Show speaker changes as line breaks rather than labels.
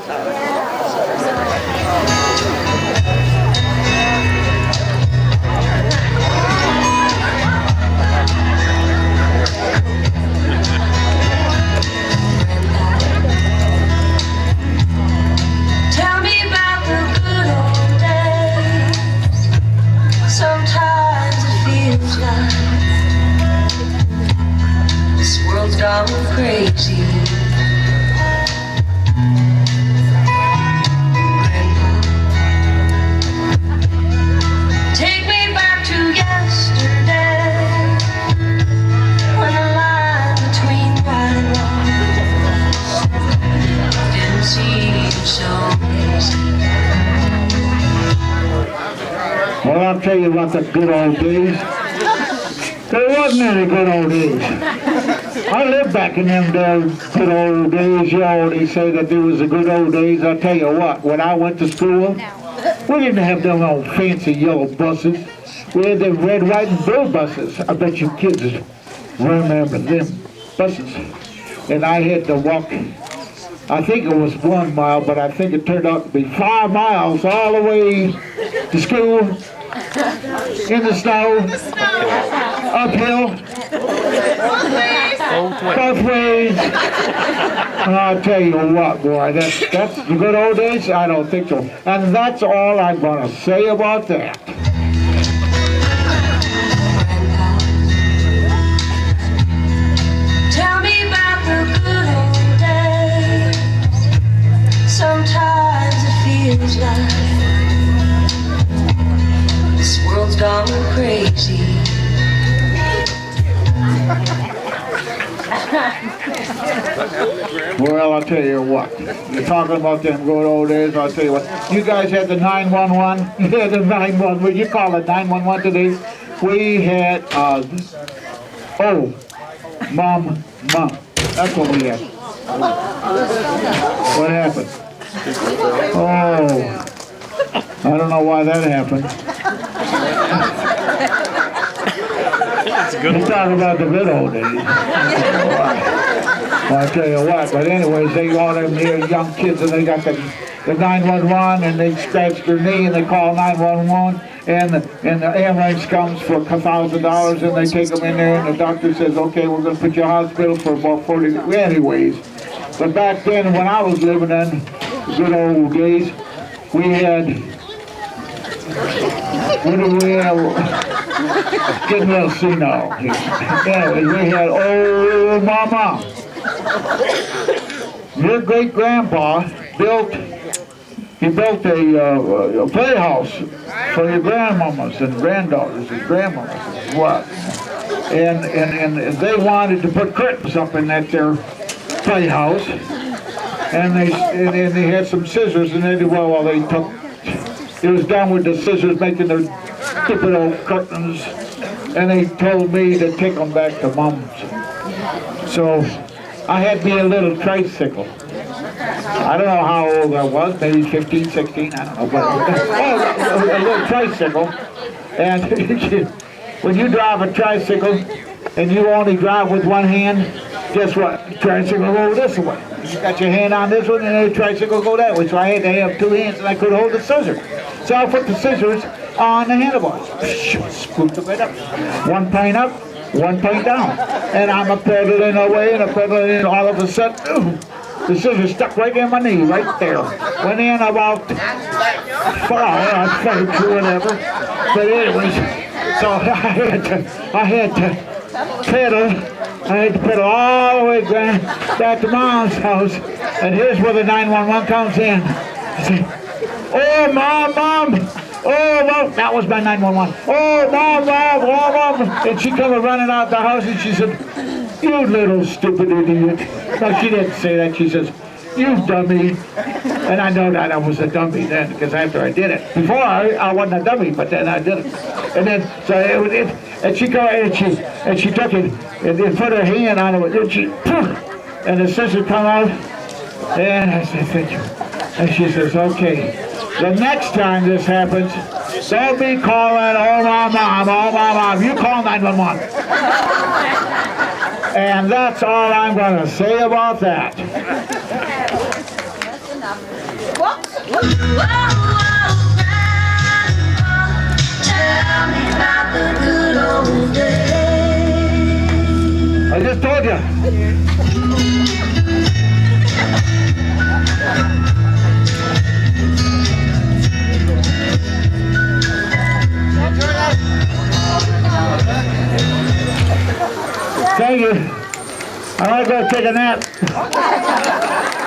Tell me about the good old days. Sometimes it feels like this world's gone crazy. Take me back to yesterday, when the line between right and wrong didn't seem so easy.
Well, I'll tell you about the good old days. There wasn't any good old days. I lived back in them good old days. You already say that there was the good old days. I'll tell you what, when I went to school, we didn't have them old fancy yellow buses. We had them red, white, and blue buses. I bet you kids remember them buses. And I had to walk, I think it was 1 mile, but I think it turned out to be 5 miles all the way to school, in the snow, uphill, both ways. And I'll tell you what, boy, that's the good old days? I don't think so. And that's all I'm going to say about that.
Tell me about the good old days. Sometimes it feels like this world's gone crazy.
Well, I'll tell you what. You're talking about them good old days. I'll tell you what. You guys had the 911. You had the 911. What you call it 911 today? We had mom. That's what we had. What happened? Oh, I don't know why that happened. You're talking about the good old days. Well, I'll tell you what, but anyways, they all them here young kids, and they got the 911, and they scratch their knee, and they call 911, and the ambulance comes for $1,000, and they take them in there, and the doctor says, okay, we're going to put you in hospital for about 40, anyways. But back then, when I was living in the good old days, we had, what do we have? Getting real senile. Anyways, we had old mama. Your great-grandpa built a playhouse for your grandmamas and granddaughters and grandmamas and what. And they wanted to put curtains up in that their playhouse. And they had some scissors, and they did well they took, it was done with the scissors making their stupid old curtains, and they told me to take them back to Mom's. So I had me a little tricycle. I don't know how old I was, maybe 15, 16, I don't know, but a little tricycle. And when you drive a tricycle and you only drive with one hand, guess what? The tricycle will go this way. You got your hand on this one and the tricycle go that way. So I had to have two hands and I could hold the scissors. So I put the scissors on the handlebars. Scooped them right up. One point up, one point down. And I'm a pedaling away and a pedaling, and all of a sudden, the scissors stuck right in my knee, right there. Went in about 5 or whatever. But anyways, so I had to pedal. I had to pedal all the way back to Mom's house. And here's where the 911 comes in. I said, oh, Mom. Oh, Mom. That was my 911. Oh, Mom. And she come running out the house and she said, you little stupid idiot. No, she didn't say that. She says, you dummy. And I know that I was a dummy then, because after I did it. Before I wasn't a dummy, but then I did it. And then, so and she took it and then put her hand on it, and she, and the scissors come out. And I said, thank you. And she says, okay, the next time this happens, don't be calling, oh my mom, you call 911. And that's all I'm going to say about that.
Whoa, Grandpa, tell me about the good old days.
I just told you. Thank you. I'm gonna go take a nap.